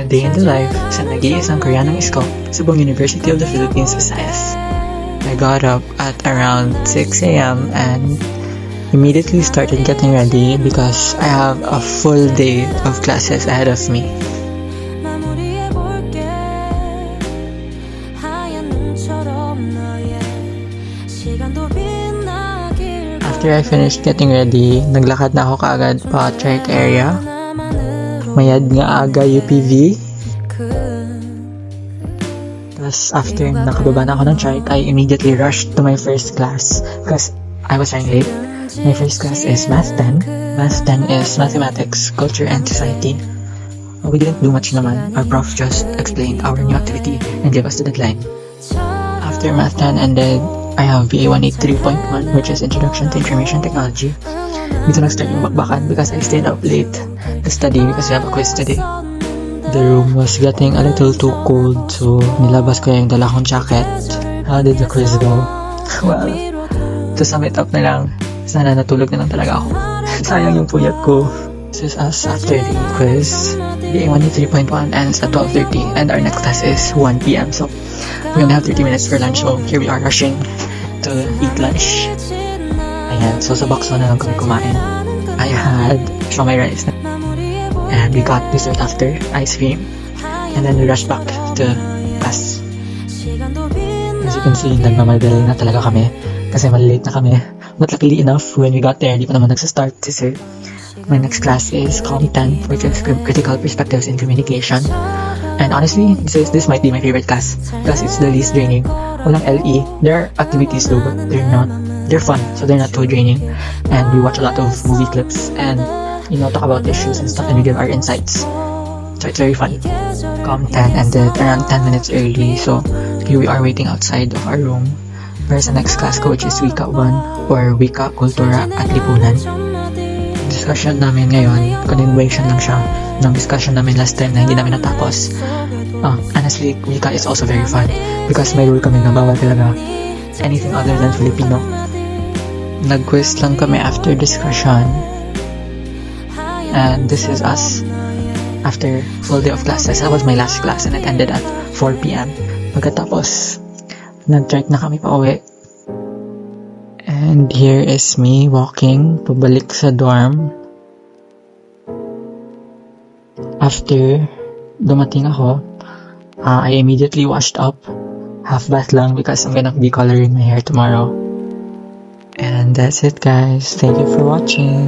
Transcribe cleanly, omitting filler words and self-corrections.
A day in the life sa nag-iisang Koreanong isko sa buong University of the Philippines, Visayas. I got up at around 6 a.m. and immediately started getting ready because I have a full day of classes ahead of me. After I finished getting ready, naglakad na ako kaagad pa chart area. Mayad nga aga UPV. Tapos after nakababa na ako ng chart, I immediately rushed to my first class because I was running late. My first class is Math 10. Math 10 is Mathematics, Culture, and Society. We didn't do much naman. Our prof just explained our new activity and gave us the deadline. After Math 10 ended, I have VA 183.1, which is Introduction to Information Technology. Dito nag-start yung bakbakan because I stayed up late to study because we have a quiz today. The room was getting a little too cold, so nilabas ko yung dala kong jacket. How did the quiz go? Well, to sum it up na lang, sana natulog na lang talaga ako. Sayang yung puyat ko. This is us after the quiz. VA 183.1 ends at 12:30 and our next class is 1 p.m. So we only have 30 minutes for lunch, so here we are rushing to eat lunch. Ayan, so sa box na lang kami kumain. I had siomai rice and we got dessert after, ice cream, and then we rushed back to class. As you can see, nagmamadali na talaga kami kasi malilate na kami. But luckily enough, when we got there, di pa naman nagsastart si sir. My next class is COM10, which is Critical Perspectives in Communication. And honestly, this might be my favorite class because it's the least draining. Walang LE. There are activities though, but they're fun, so they're not too draining. And we watch a lot of movie clips and, talk about issues and stuff, and we give our insights. So it's very fun. COM10 ended around 10 minutes early, so here we are waiting outside of our room. Where's the next class ko, which is Wika 1 or Wika, Kultura at Lipunan. Discussion namin ngayon, continuation lang siya ng discussion namin last time na hindi namin natapos. Honestly, Wika is also very fun because may rule kami na bawal talaga anything other than Filipino. Nag-quiz lang kami after discussion. And this is us after full day of classes. That was my last class and it ended at 4 p.m. Pagkatapos, nag-trek na kami pa uwi. And here is me walking pabalik sa dorm. After dumating ako, I immediately washed up. Half bath lang because I'm gonna be coloring my hair tomorrow. And that's it, guys. Thank you for watching.